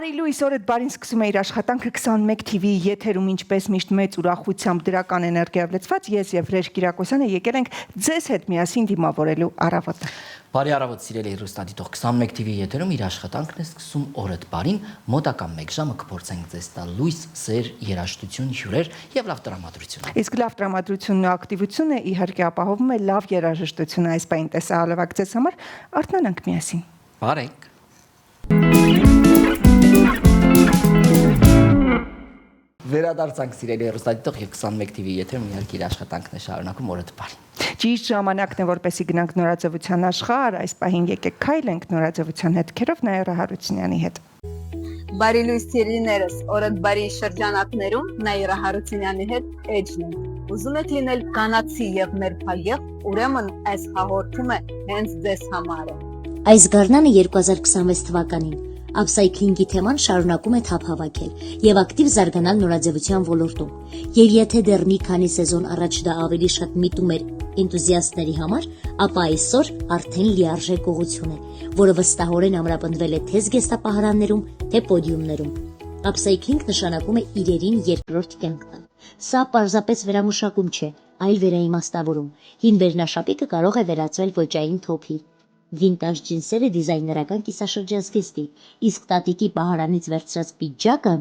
Բարի լույս, օրդ բարին սկսում է իր աշխատանքը 21 TV-ի եթերում, ինչպես միշտ մեծ ուրախությամբ դրական էներգիայով լցված, ես եւ Վրեժ Կիրակոսյանը եկել ենք ձեզ հետ միասին դիմավորելու առավոտը։ Բարի առավոտ, սիրելի հեռուստադիտող, 21 TV-ի եթերում իր աշխատանքն է սկսում օրդ բարին, մոտակա 1 ժամը կփորձենք ձեզ տալ լույս, սեր, երաժշտություն, հյուրեր եւ լավ տրամադրություն։ Իսկ լավ տրամադրությունն ու ակտիվությունը իհարկե ապահովում է լավ երաժշտությունը, այս պայն տեսահոլովակ ձեզ համար, արթնանանք միասին։ Բարենք։ Վերադարձանք սիրելի հեռուստադիտող եւ 21 TV-ի եթերում իհարկե իր աշխատանքն է շարունակում օրդ բարին։ Ճիշտ ժամանակն է, որպեսզի գնանք նորաձևության աշխարհ, այս պահին եկեք քայլենք նորաձևության հետքերով Նաիրա Հարությունյանի հետ։ Բարի լույս սիրելիներս, օրդ բարի շրջանակներում Նաիրա Հարությունյանի հետ էջն է։ Ուզում եք լինել կանացի եւ ներփայեղ, ուրեմն այս հաղորդումը հենց ձեզ համար է։ Այս գարնանը 2026 թվականին Upcycling-ի թեման շարունակում է թափ հավաքել եւ ակտիվ զարգանալ նորաձևության ոլորտում։ Եվ եթե դեռ մի քանի սեզոն առաջ դա ավելի շատ միտում էր էնտուզիաստների համար, ապա այսօր արդեն լիարժեք ուղղություն է, որը վստահորեն ամրապնդվել է թե զգեստապահարաններում, թե պոդիումներում։ Upcycling նշանակում է իրերին երկրորդ կյանք տալ։ Սա պարզապես վերամշակում չէ, այլ վերաիմաստավորում։ Հին վերնաշապիկը կարող է վերածվել ոճային թոփի։ Վինտաժ ջինսերը դիզայներական կիսաշրջազգեստի, իսկ տատիկի պահարանից վերցրած պիջակը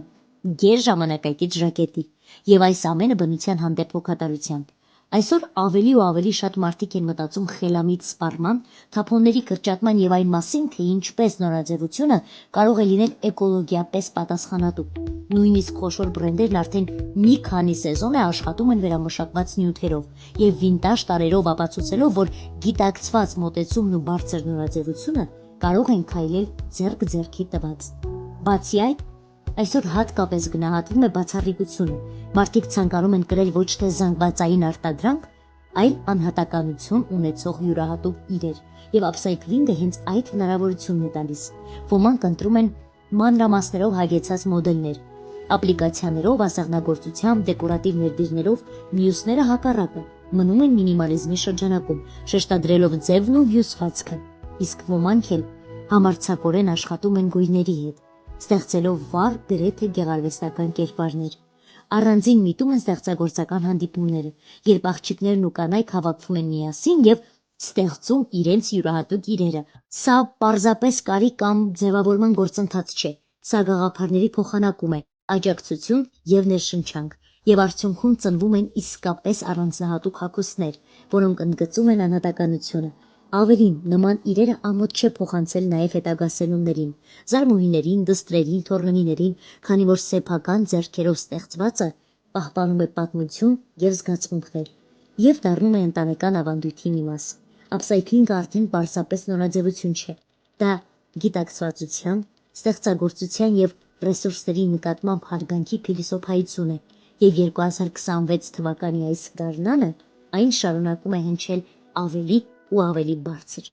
գեր ժամանակակից ժակետի, եւ այս ամենը բնության հանդեպ հոգատարությամբ։ Այսօր ավելի ու ավելի շատ մարդիկ են մտածում խելամիտ սպառման, թափոնների կրճատման եւ այն մասին, թե ինչպես նորաձևությունը կարող է լինել էկոլոգիապես պատասխանատու։ Նույնիսկ խոշոր բրենդերն արդեն մի քանի սեզոն է աշխատում են վերամշակված նյութերով եւ վինտաժ տարերով ապացուցելով, որ գիտակցված մոտեցումն ու բարձր նորաձևությունը կարող են քայլել ձեռք ձեռքի տված։ Բացի այդ, այսօր հատկապես գնահատվում է բացառիկությունը։ Մարդիկ ցանկանում են կրել ոչ թե զանգվածային արտադրանք, այլ անհատականություն ունեցող յուրահատուկ իրեր, եւ upcycling-ը հենց այդ հնարավորությունն է տալիս։ Ոմանք ընտրում են մանրամասներով հագեցած մոդելներ, ապլիկացիաներով, ասեղնագործությամբ, դեկորատիվ ներդիրներով, մյուսները հակառակը, մնում են մինիմալիզմի շրջանակում, շեշտադրելով ձևն ու հյուսվածքը, իսկ ոմանք էլ համարձակորեն աշխատում են գույների հետ, ստեղծելով վառ գրեթե գեղարվեստական կերպարներ։ Առանձին միտում են ստեղծագործական հանդիպումները, երբ աղջիկներն ու կանայք հավաքվում են միասին եւ ստեղծում իրենց յուրահատուկ իրերը։ Սա պարզապես կարի կամ ձևավորման գործընթաց չէ, սա գաղափարների փոխանակում է, աջակցություն եւ ներշնչանք, եւ արդյունքում ծնվում են իսկապես առանձնահատուկ հագուստներ, որոնք ընդգծում են անհատականությունը։ Ավելին, նման իրերը ամոթ չէ փոխանցել նաև հետագա սերունդներին, զարմուհիներին, դստրերին, թորնամիներին, քանի որ սեփական ձեռքերով ստեղծվածը պահպանում է պատմություն եւ զգացմունքներ եւ դառնում է ընտանեկան ավանդույթի մի մաս։ Upcycling-ը արդեն պարզապես նորաձևություն չէ, դա գիտակցվածության, ստեղծագործության եւ ռեսուրսների նկատմամբ հարգանքի փիլիսոփայություն է, եւ 2026 թվականի այս գարնանը այն շարունակում է հնչել ավելի ու ավելի բարձր։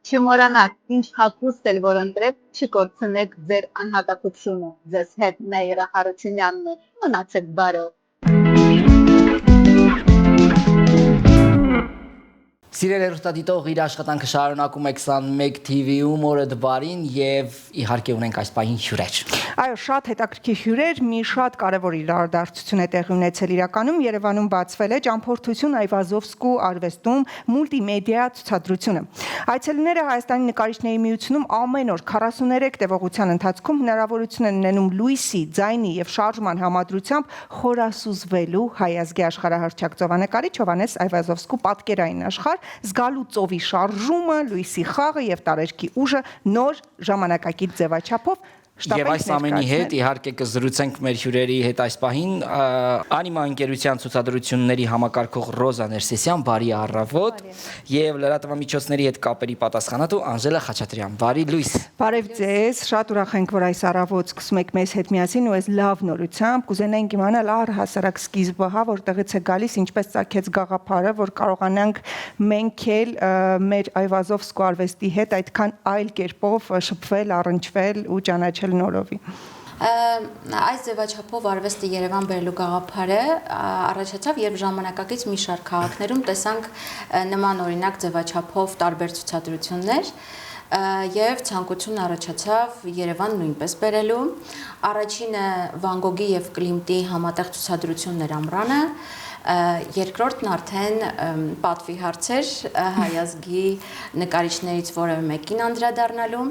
Չմոռանաք, ինչ հագուստ էլ որ ընտրեք, չկորցնեք ձեր անհատակությունը։ Ձեզ հետ Նաիրա Հարությունյանն է, մնացեք բարով։ Սիրելի հեռուստադիտող, իր աշխատանքը շարունակում է 21 TV-ում օրդ բարին եւ իհարկե ունենք այս պահին հյուրեր։ Այո, շատ հետաքրքիր հյուրեր, մի շատ կարևոր իրադարձություն է տեղի ունեցել իրականում, Երևանում բացվել է ճամփորդություն Այվազովսկու արվեստում մուլտիմեդիա ցուցադրությունը։ Այցելուները Հայաստանի նկարիչների միությունում ամեն օր 43 տևողության ընթացքում հնարավորություն են ունենում լույսի, ձայնի եւ շարժման համադրությամբ խորասուզվելու հայ ազգի աշխարհահռչակ ծովանկարիչ Հովհաննես Այվազովսկու պատկերային աշխարհ, զգալու ծովի շարժումը, լույսի խաղը եւ տարերքի ուժը նոր ժամանակակից ձևաչափով։ Եվ այս ամենի հետ իհարկե կզրուցենք մեր հյուրերի հետ այս պահին Անիմա ընկերության ցուցադրությունների համակարգող Ռոզա Ներսեսյան, բարի առավոտ, եւ լրատվամիջոցների հետ կապերի պատասխանատու Անժելա Խաչատրյան, բարի լույս։ Բարև ձեզ, շատ ուրախ ենք, որ այս առավոտ սկսում եք մեզ հետ միասին ու այս լավ նորությամբ կուզենայինք իմանալ առհասարակ սկիզբը, որտեղից է գալիս, ինչպես ծագեց գաղափարը, որ կարողանանք մենք էլ մեր Այվազովսկու արվեստի հետ այդքան այլ կերպով շփվել, առնչվել ու ճանաչել նորովի։ Այս ձևաչափով արվեստը Երևան բերելու գաղափարը առաջացավ, երբ ժամանակակից մի շարք քաղաքներում տեսանք նման օրինակ ձևաչափով տարբեր ցուցադրություններ, եւ ցանկություն առաջացավ Երևան նույնպես բերելու։ Առաջինը Վան Գոգի եւ Կլիմտի համատեղ ցուցադրություններ ամռանը, երկրորդն արդեն պատվի հարցեր հայ ազգի նկարիչներից որևէ մեկին անդրադառնալու։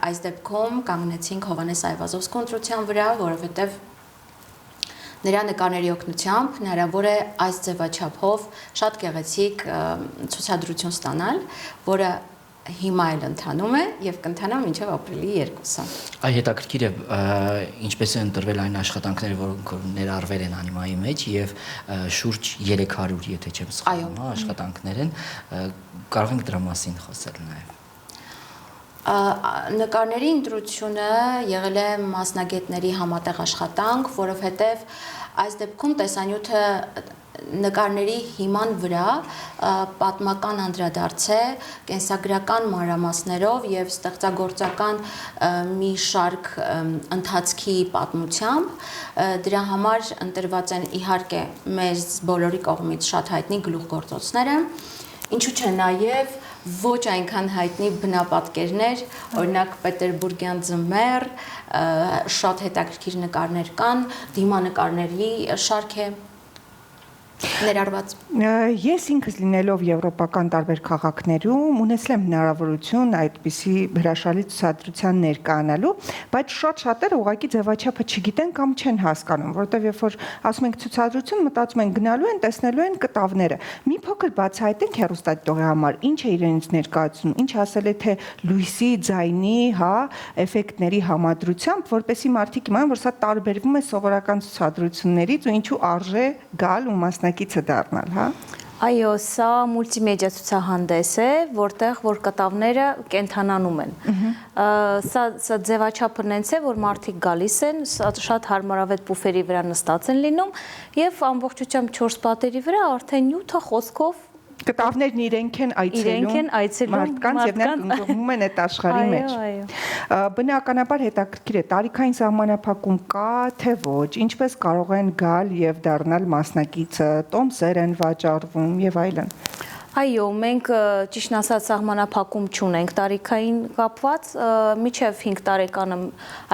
Այս դեպքում կանգնեցինք Հովհաննես Այվազովսկու ընտրության վրա, որովհետև նրա նկարների օգնությամբ հնարավոր է այս ձևաչափով շատ գեղեցիկ ցուցադրություն ստանալ, որը հիմա էլ ընթանում է եւ կընթանա մինչեւ ապրիլի 2-ը։ Այ հետաքրքիր է ինչպես են ընտրվել այն աշխատանքները, որոնք ներառվել են անիմայի մեջ եւ շուրջ 300, եթե չեմ սխալվում, աշխատանքներ են, կարող ենք դրա մասին խոսել նաեւ։ Նկարների ընտրությունը եղել է մասնագետների համատեղ աշխատանք, որովհետև այս դեպքում տեսանյութը նկարների հիման վրա պատմական անդրադարձ է կենսագրական մանրամասներով եւ ստեղծագործական մի շարք ընթացքի պատմությամբ դրա համար ընտրված են իհարկե մեզ բոլորի կողմից շատ հայտնի գլուխգործոցները, ինչու՞ չէ նաեւ ոչ այնքան հայտնի բնապատկերներ, օրինակ Պետերբուրգյան ձմեռ, շատ հետաքրքիր նկարներ կան, դիմանկարների շարք է ներառված։ Ես ինքս լինելով եվրոպական տարբեր քաղաքներում ունեցել եմ հնարավորություն այդպիսի հրաշալի ցուցադրության ներկայանալու, բայց շատերը ուղղակի ձևաչափը չգիտեն կամ չեն հասկանում, որովհետև երբ որ ասում ենք ցուցադրություն, մտածում են գնալու են, տեսնելու են կտավները։ Մի փոքր բացահայտենք հեռուստադիտողի համար, ինչ է իրենից ներկայացնում, ինչ ասել է թե լույսի, ձայնի, էֆեկտների համադրությամբ, որպեսզի մարդիկ իմանան, որ սա տարբերվում է սովորական ցուցադրություններից ու ինչու արժե գալ ու մասնակիցը դառնալ, հա։ Այո, սա մուլտիմեդիա ցուցահանդես է, որտեղ որ կտավները կենթանանում են։ Սա ձևաչափը նենց է, որ մարդիկ գալիս են, շատ հարմարավետ բուֆերի վրա նստած են լինում եւ ամբողջությամբ 4 պատերի վրա արդեն նյութը խոսքով կտավներն իրենք են այցելում մարդկանց եւ նրանք ընկղմում են այդ աշխարհի մեջ։ Բնականաբար հետաքրքիր է, տարիքային սահմանափակում կա, թե ոչ, ինչպես կարող են գալ եւ դառնալ մասնակիցը, տոմսեր են վաճառվում եւ այլն։ Այո, մենք ճիշտ ասած սահմանափակում չունենք տարիքային կապված, միջև 5 տարեկանը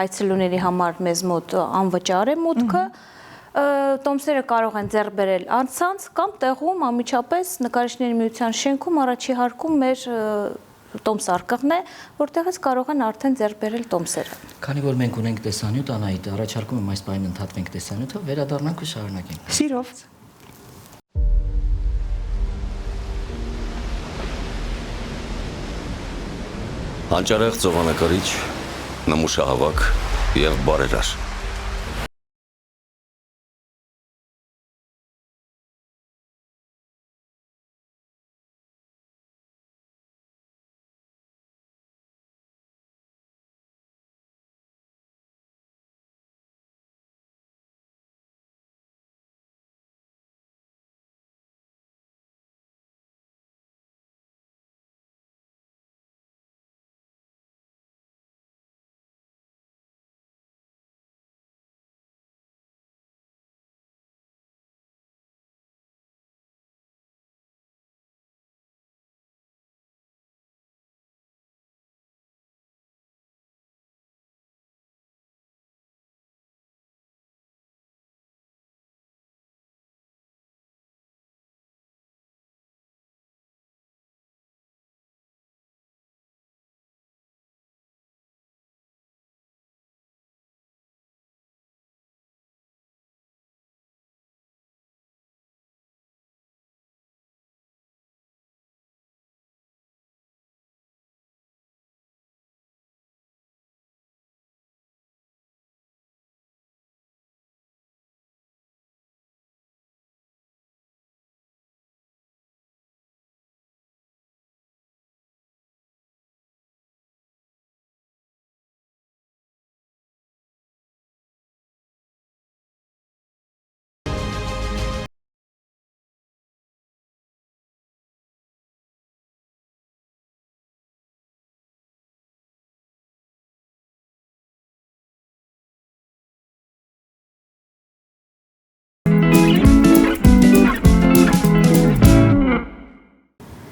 այցելուների համար մեզ մոտ անվճար է մուտքը։ Տոմսերը կարող են ձեռք բերել անցանց կամ տեղում անմիջապես նկարիչների միության շենքում առաջի հարկում մեր տոմս արկղն է, որտեղից կարող են արդեն ձեռք բերել տոմսերը։ Քանի որ մենք ունենք տեսանյութ, Անահիտ, առաջարկում եմ այս պահին ընդհատվենք տեսանյութը, վերադառնանք ու շարունակենք։ Սիրով։ Հանճարեղ ծովանկարիչ, նմուշահավաք եւ բարերար։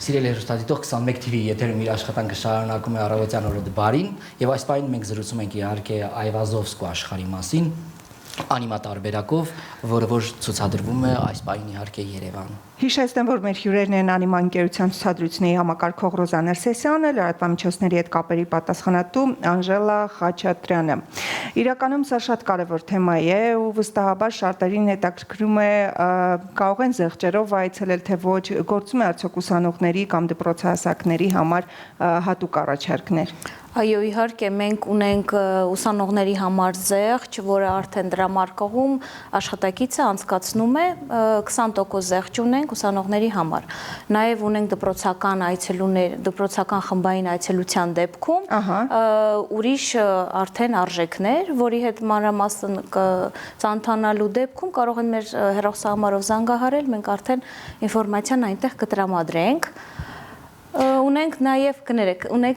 Սիրելի հեռուստադիտող 21 TV եթերում իր աշխատանքը շարունակում է առավոտյան օրը բարին եւ այս պահին մենք զրուցում ենք իհարկե Այվազովսկու աշխարհի մասին անիմա տարբերակով, որը որ ցուցադրվում է այս պահին իհարկե Երևանում։ Հիշեցնեմ, որ մեր հյուրերն են անիմա ընկերության ցուցադրությունների համակարգող Ռոզա Ներսեսյանը, լրատվամիջոցների հետ կապերի պատասխանատու Անժելա Խաչատրյանը։ Իրականում սա շատ կարևոր թեմա է ու վստահաբար շատերին հետաքրքրում է կարող են զեղչերով այցելել թե ոչ, գործում է արդյոք ուսանողների կամ դպրոցահասակների համար հատուկ առաջարկներ։ Այո, իհարկե, մենք ունենք ուսանողների համար զեղչ, որը արդեն դրամարկղում աշխատակիցը անցկացնում է 20% զեղչ ունենք ուսանողների համար։ Նաև ունենք դպրոցական այցելուներ, դպրոցական խմբային այցելության դեպքում ուրիշ արդեն արժեքներ, որի հետ մանրամասն ծանոթանալու դեպքում կարող են մեր հեռախոսահամարով զանգահարել, մենք արդեն ինֆորմացիան այնտեղ կտրամադրենք։ Ունենք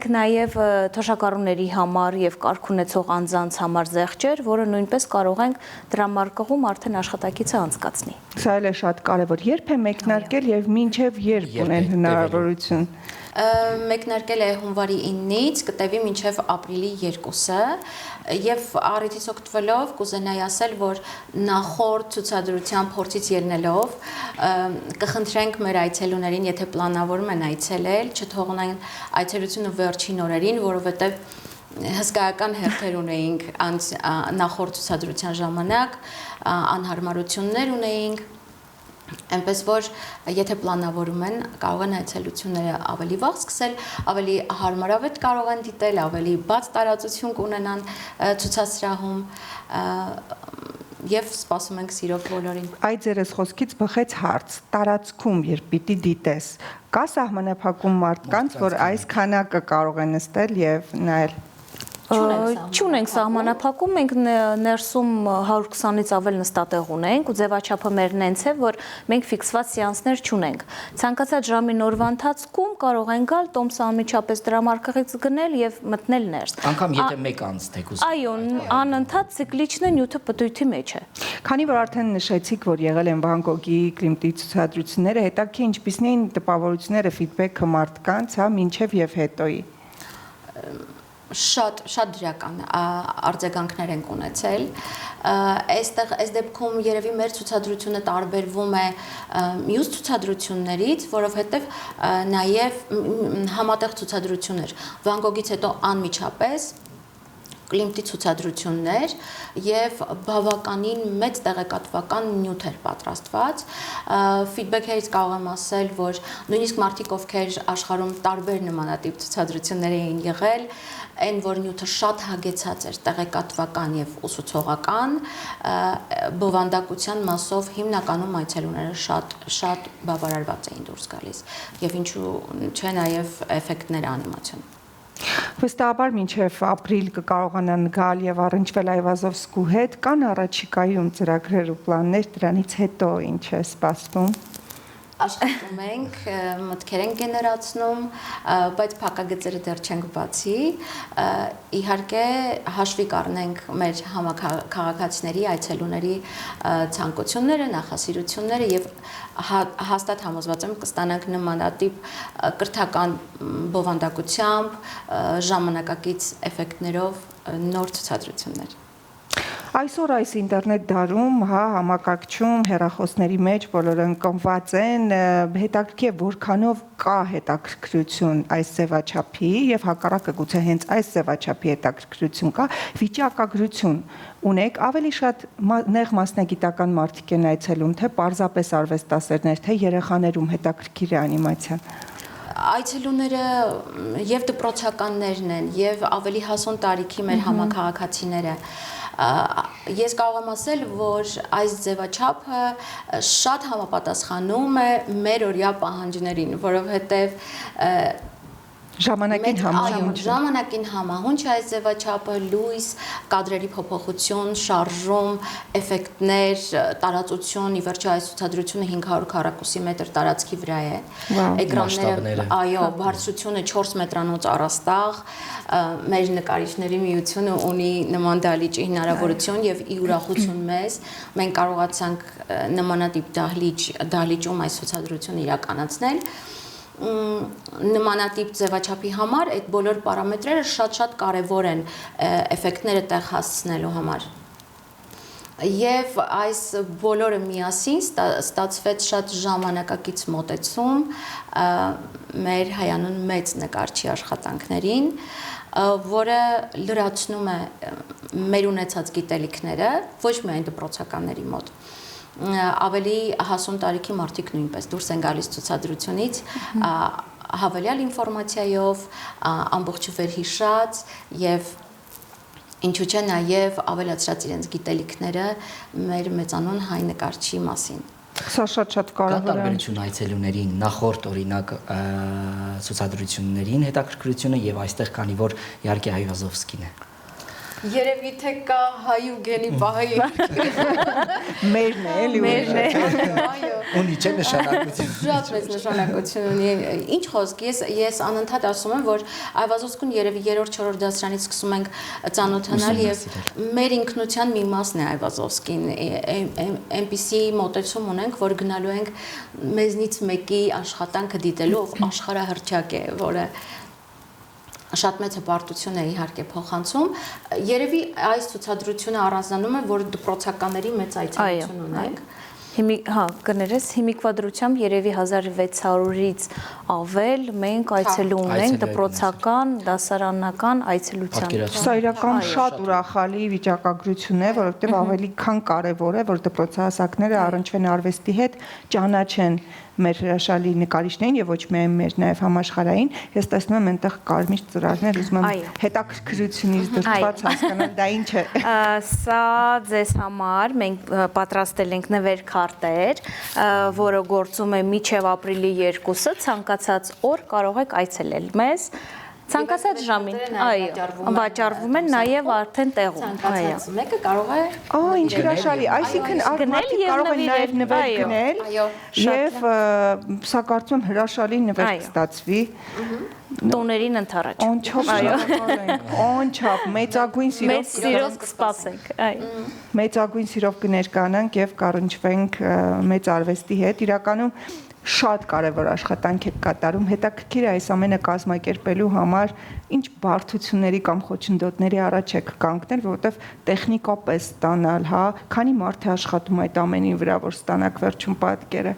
նաև թոշակառուների համար եւ կարգ ունեցող անձանց համար զեղչեր, որը նույնպես կարող ենք դրամարկղում արդեն աշխատակիցը անցկացնի։ Սա էլ է շատ կարևոր։ Երբ է մեկնարկել եւ մինչեւ երբ ունեն հնարավորություն։ Մեկնարկել է հունվարի 9-ից, կտևի մինչև ապրիլի 2-ը եւ առիթից օգտվելով կուզենայի ասել, որ նախորդ ցուցադրության փորձից ելնելով կխնդրենք մեր այցելուներին, եթե պլանավորում են այցելել, չթողնեն այցելությունը վերջին օրերին, որովհետեւ հսկայական հերթեր ունեինք նախորդ ցուցադրության ժամանակ, անհարմարություններ ունեինք, այնպես որ եթե պլանավորում են, կարող են այցելությունները ավելի վաղ սկսել, ավելի հարմարավետ կարող են դիտել, ավելի բաց տարածություն կունենան ցուցասրահում եւ սպասում ենք սիրով բոլորին։ Այդ ձերս խոսքից բխեց հարց. տարածքում երբ պիտի դիտես, կա սահմանափակում մարդկանց, որ այս քանակը կարող են նստել եւ նայել։ Չունենք սահմանափակում, մենք ներսում 120-ից ավել նստատեղ ունենք ու ձևաչափը մերն հենց է, որ մենք ֆիքսված սեանսներ չունենք։ Ցանկացած ժամի նորվա ընթացքում կարող են գալ տոմսը անմիջապես դրամարկղից գնել եւ մտնել ներս։ Անկամ եթե մեկ անց թեկուզ։ Այո, անընդհատ ցիկլիչն է, նյութը պտույտի մեջ է։ Քանի որ արդեն նշեցիք, որ եղել են Վան Գոգի, Կլիմտի ցուցադրությունները, հետաքրքիր ինչպիսին էին տպավորությունները, ֆիդբեքը մարդկանց, հա, մինչև եւ հետոյի։ Շատ դրական արձագանքներ ենք ունեցել։ Այստեղ այս դեպքում երևի մեր ցուցադրությունը տարբերվում է մյուս ցուցադրություններից, որովհետև նաև համատեղ ցուցադրություններ։ Վան Գոգից հետո անմիջապես Կլիմտի ցուցադրություններ եւ բավականին մեծ տեղեկատվական նյութ էր պատրաստված։ Ֆիդբեքերից կարող եմ ասել, որ նույնիսկ մարդիկ, ովքեր աշխարհում տարբեր նմանատիպ ցուցադրություններ էին եղել, այն որ նյութը շատ հագեցած էր տեղեկատվական եւ ուսուցողական, բովանդակության մասով հիմնականում այցելուները շատ բավարարված էին դուրս գալիս եւ ինչու՞ չէ նաեւ էֆեկտներ անիմացիոն։ Վստահաբար մինչև ապրիլ կկարողանան գալ եւ առնչվել Այվազովսկու հետ, կան առաջիկայում ծրագրեր ու պլաններ, դրանից հետո ինչ է սպասվում։ Աշխատում ենք, մտքեր ենք գեներացնում, բայց փակագծերը դեռ չենք բացի։ Իհարկե հաշվի կառնենք մեր համաքաղաքացիների, այցելուների ցանկությունները, նախասիրությունները եւ հաստատ համոզված եմ կստանանք նմանատիպ կրթական բովանդակությամբ, ժամանակակից էֆեկտներով նոր ցուցադրություններ։ Այսօր այս ինտերնետ դարում, հա, համակարգչում, հեռախոսների մեջ բոլորը ընկնված են, հետաքրքիր է որքանով կա հետաքրքրություն այս ձևաչափի եւ հակառակը գուցե հենց այս ձևաչափի հետաքրքրություն կա, վիճակագրություն ունեք, ավելի շատ նեղ մասնագիտական մարդիկ են այցելում, թե պարզապես արվեստասերներ, թե երեխաներում հետաքրքիր է անիմացիան։ Այցելուները եւ դպրոցականներն են, եւ ավելի հասուն տարիքի մեր համաքաղաքացիները։ Ես կարող եմ ասել, որ այս ձևաչափը շատ համապատասխանում է մեր օրյա պահանջներին, որովհետև ժամանակին համահունչ է այս ձևաչափը, լույս, կադրերի փոփոխություն, շարժում, էֆեկտներ, տարածություն, ի վերջո այս ցուցադրությունը 500 քառակուսի մետր տարածքի վրա է։ Էկրանները, այո, բարձրությունը 4 մետրանոց առաստաղ, մեր նկարիչների միությունը ունի նման դահլիճի հնարավորություն եւ ի ուրախություն մեզ մենք կարողացանք նմանատիպ դահլիճում այս ցուցադրությունը իրականացնել։ նմանատիպ ձևաչափի համար այդ բոլոր պարամետրերը շատ-շատ կարևոր են էֆեկտները տեղ հասցնելու համար։ Եվ այս բոլորը միասին ստացվեց շատ ժամանակակից մոտեցում մեր հայանուն մեծ նկարչի աշխատանքներին, որը լրացնում է մեր ունեցած գիտելիքները, ոչ միայն դպրոցականների մոտ, ավելի հասուն տարիքի մարդիկ նույնպես դուրս են գալիս ցուցադրությունից հավելյալ ինֆորմացիայով, ամբողջ վերհիշած եւ ինչու՞ չէ նաև ավելացրած իրենց գիտելիքները մեր մեծանուն հայ նկարչի մասին։ Սա շատ կարևոր է։ Տարբերություն այցելուներին նախորդ օրինակ ցուցադրություններին հետաքրքրությունը եւ այստեղ քանի որ իհարկե Այվազովսկին է։ Երևի թե կա հայուգենի պահի Մերն է, էլի։ Մերն է։ Այո։ Ունի չէ նշանակություն։ Շատ մեծ նշանակություն ունի։ Ինչ խոսք, ես անընդհատ ասում եմ, որ Այվազովսկուն երևի 3-4 դասարանից սկսում ենք ծանոթանալ եւ մեր ինքնության մի մասն է Այվազովսկին։ Այնպիսի մոտեցում ունենք, որ գնալու ենք մեզնից մեկի աշխատանքը դիտելու, ով աշխարհահռչակ է, որը շատ մեծ հպարտություն է իհարկե փոխանցում։ Երևի այս ցուցադրությունը առանձնանում է, որ դպրոցականների մեծ այցելություն ունենք։ Կներես հիմիկվադրությամբ երևի 1600-ից ավել մենք այցելում ունենք դպրոցական, դասարանական այցելության։ Սա իրական շատ ուրախալի վիճակագրություն է, որովհետև ավելի քան կարևոր է, որ դպրոցահասակները առնչվեն արվեստի հետ, ճանաչեն մեր հրաշալի նկարիչներին եւ ոչ միայն մեր նաեւ համաշխարհային։ Ես տեսնում եմ այնտեղ կարմիր ծրարներ, ուզում եմ հետաքրքրությունից դրդված հասկանալ դա ինչ է։ Սա ձեզ համար մենք պատրաստել ենք նվերքարտեր, որը գործում է մինչև ապրիլի 2-ը, ցանկացած օր կարող եք այցելել մեզ։ Ցանկացած ժամին, այո, վաճառվում են նաև արդեն տեղում։ Ցանկացած մեկը կարող է ինչ հրաշալի, այսինքն մարդիկ կարող են նաև նվեր գնել եւ սա կարծում եմ հրաշալի նվեր կստացվի։ Տոներին ընթառաջ։ Անչափ շնորհակալ ենք, անչափ մեծագույն Մեծ սիրով կսպասենք, այո։ Մեծագույն սիրով կներկայանանք եւ կառնչվենք մեծ արվեստի հետ։ Իրականում շատ կարևոր աշխատանք եք կատարում, հետաքրքիր է այս ամենը կազմակերպելու համար ինչ բարդությունների կամ խոչընդոտների առաջ եք կանգնել, որովհետև տեխնիկապես ստանալ, հա, քանի մարդ է աշխատում այդ ամենի վրա, որ ստանաք վերջում պատկերը։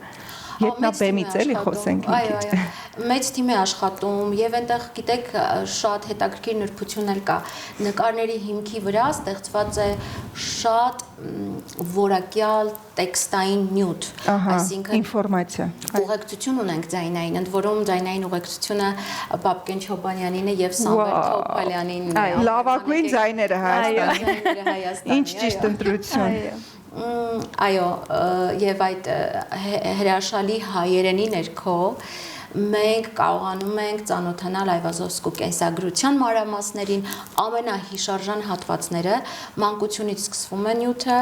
Ետնաբեմից էլի խոսենք մի քիչ։ Մեծ թիմ է աշխատում եւ այնտեղ գիտեք շատ հետաքրքիր նրբություն էլ կա։ Նկարների հիմքի վրա ստեղծված է շատ որակյալ տեքստային նյութ, այսինքն ինֆորմացիա։ Ուղեկցություն ունենք ձայնային, ընդ որում ձայնային ուղեկցությունը Պապկեն Չոբանյանին եւ Սամվել Թոփալյանին։ Լավագույն ձայները Հայաստանի։ Ինչ ճիշտ ընտրություն։ Այո, եւ այդ հրաշալի հայերենի ներքո մենք կարողանում ենք ծանոթանալ Այվազովսկու կենսագրության մանրամասներին, ամենահիշարժան հատվածները մանկությունից սկսվում է նյութը,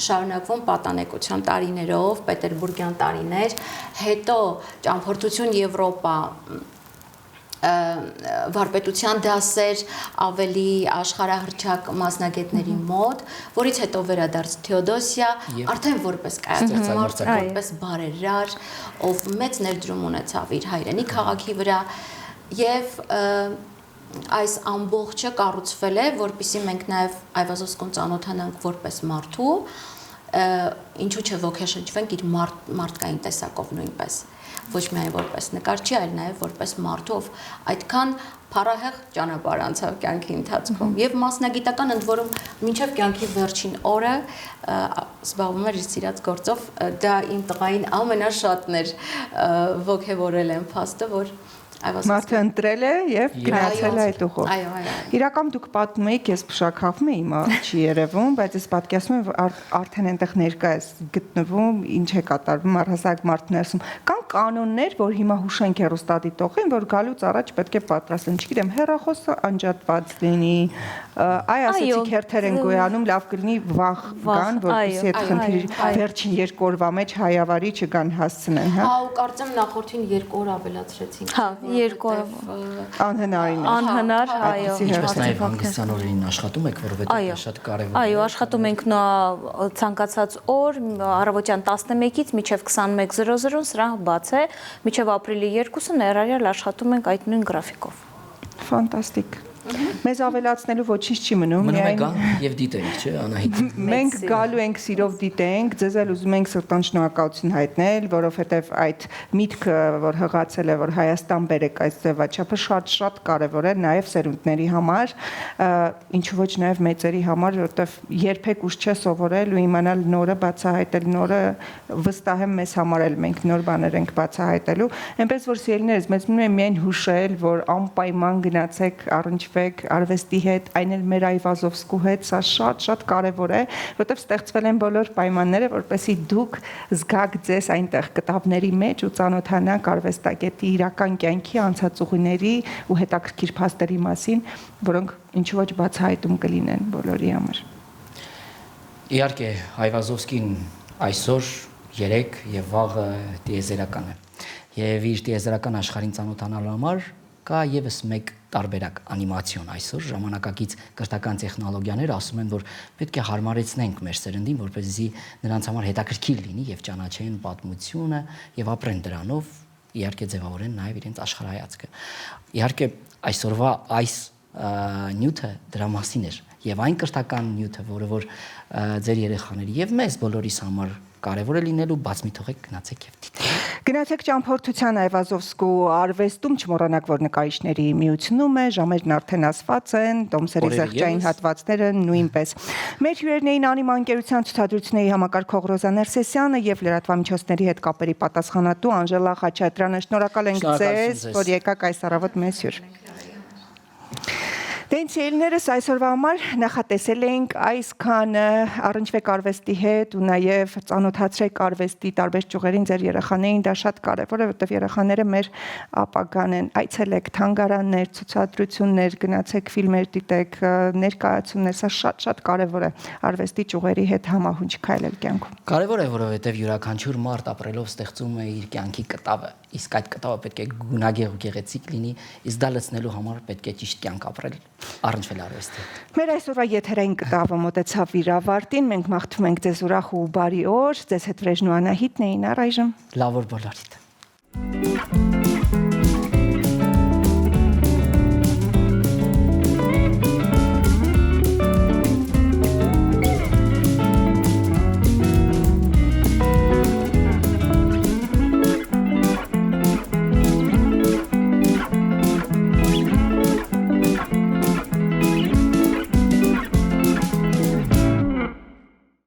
շարունակվում պատանեկության տարիներով, պետերբուրգյան տարիներ, հետո ճամփորդություն Եվրոպա, վարպետության դասեր ավելի աշխարհահռչակ մասնագետների մոտ, որից հետո վերադարձ Թեոդոսիա, արդեն որպես կայացած որպես բարերար, ով մեծ ներդրում ունեցավ իր հայրենի քաղաքի վրա եւ այս ամբողջը կառուցվել է, որպեսզի մենք նաեւ Այվազովսկուն ծանոթանանք որպես մարդու, ինչու՞ չէ ոգեշնչվենք իր մարդկային տեսակով նույնպես։ Ոչ միայն որպես նկարչի, այլ նաև որպես մարդու, ով այդքան փառահեղ ճանապարհ անցավ կյանքի ընթացքում եւ մասնագիտական ընդ որում մինչեւ կյանքի վերջին օրը զբաղվում էր իր սիրած գործով, դա իմ տղային ամենաշատն էր ոգևորել եմ փաստը, որ Մարդը ընտրել է եւ գնացել է այդ ուղով։ Այո, այո։ Իրական դուք պատմում եք, ես փշակախվում եմ, հիմա չի երևում, բայց ես պատկերացնում եմ, որ արդեն այնտեղ ներկա է գտնվում, ինչ է կատարվում առհասարակ մարդներսում։ Կան կանոններ, որ հիմա հուշենք հեռուստադիտողին, որ գալուց առաջ պետք է պատրաստեն, չգիտեմ, հեռախոսը անջատված լինի, այ ասեցիք հերթեր են գոյանում, լավ կլինի վաղ գան, որպեսզի այդ խնդիրը վերջին 2 օրվա մեջ հայավարի չգան հասցնեն, հա։ Հա, ու կարծեմ նախորդին 2 օր ավելացրեցինք։ Հա, Երկու օրով Անհնարին է։ անհնար, այո։ Ինչպես նաև հանգստյան օրերին աշխատում եք, որովհետև դա շատ կարևոր է։ Այո, աշխատում ենք ցանկացած օր առավոտյան 11-ից մինչև 21:00 սրա բաց է, մինչև ապրիլի 2-ը ներառյալ աշխատում ենք այդ նույն գրաֆիկով։ Ֆանտաստիկ։ Մեզ ավելացնելու ոչինչ չի մնում, Մնում է գան եւ դիտենք, չէ, Անահիտ։ Մենք գալու ենք սիրով դիտենք, ձեզ էլ ուզում ենք սրտան շնորհակալություն հայտնել, որովհետև այդ միտքը, որ հղացել է, որ Հայաստան բերեք այս ձևաչափը շատ կարևոր է նաև սերունդների համար, ինչու ոչ նաև մեծերի համար, որովհետև երբեք ուշ չէ սովորել ու իմանալ նորը բացահայտել, նորը վստահ եմ մեզ համար էլ մենք նոր բաներ ենք բացահայտելու, այնպես որ սիրելիներս, մեզ մնում է միայն հուշել, որ անպայման գնացեք առնչվեք արվեստի հետ, այն էլ մեր Այվազովսկու հետ, սա շատ կարևոր է, որովհետև ստեղծվել են բոլոր պայմանները, որպեսզի դուք զգաք ձեզ այնտեղ կտավների մեջ ու ծանոթանաք արվեստագետի իրական կյանքի անցածուղիների ու հետաքրքիր փաստերի մասին, որոնք ինչու ոչ բացահայտում կլինեն բոլորի համար։ Իհարկե, Այվազովսկին այսօր, երեկ եւ վաղը տիեզերական է։ Եվ իր տիեզերական աշխարհին ծանոթանալու համար կա եւս մեկ տարբերակ անիմացիոն այսօր ժամանակակից կրթական տեխնոլոգիաները ասում են, որ պետք է հարմարեցնենք մեր սերնդին, որպեսզի նրանց համար հետաքրքիր լինի եւ ճանաչեն պատմությունը եւ ապրեն դրանով, իհարկե ձևավորեն նաեւ իրենց աշխարհայացքը։ Իհարկե այսօրվա այս նյութը դրա մասին էր եւ այն կրթական նյութը, որը որ ձեր երեխաների եւ մեզ բոլորիս համար կարևոր է լինելու, բաց մի թողեք, գնացեք եւ դիտեք։ Գնացեք ճամփորդության Այվազովսկու արվեստում, չմոռանաք, որ նկարիչների միությունում է, ժամերն արդեն ասված են, տոմսերի զեղչային հատվածները նույնպես։ Մեր հյուրերն էին անիմա ընկերության ցուցադրությունների համակարգող Ռոզա Ներսեսյանը եւ լրատվամիջոցների հետ կապերի պատասխանատու Անժելա Խաչատրյանը։ Շնորհակալ ենք ձեզ, որ եկաք այս առավոտ մեզ հյուր։ Դենցիելներս այսօրվա համար նախատեսել ենք այսքանը, առնչվեք արվեստի հետ ու նաև ծանոթացրեք արվեստի տարբեր ճյուղերին ձեր երեխաներին, դա շատ կարևոր է, որովհետև երեխաները մեր ապագան են։ Այցելեք թանգարաններ, ցուցադրություններ, գնացեք ֆիլմեր դիտեք, ներկայացումներ, սա շատ կարևոր է արվեստի ճյուղերի հետ համահունչ քայլել կյանքում։ Կարևոր է, որովհետև յուրաքանչյուր մարդ ապրելով ստեղծում է իր կյանքի կտավը, իսկ այդ կտավը պետք է գունագեղ ու գեղեցիկ լինի, իսկ դա լցնելու համար պետք է ճիշտ կյանք ապրել, առնչվել արվեստի։ Մեր այսօրվա եթերային կտավը մոտեցավ իր ավարտին, մենք մաղթում ենք ձեզ ուրախ ու բարի օր, ձեզ հետ Վրեժն ու Անահիտն էին առայժմ։ Լավ օր բոլորիդ։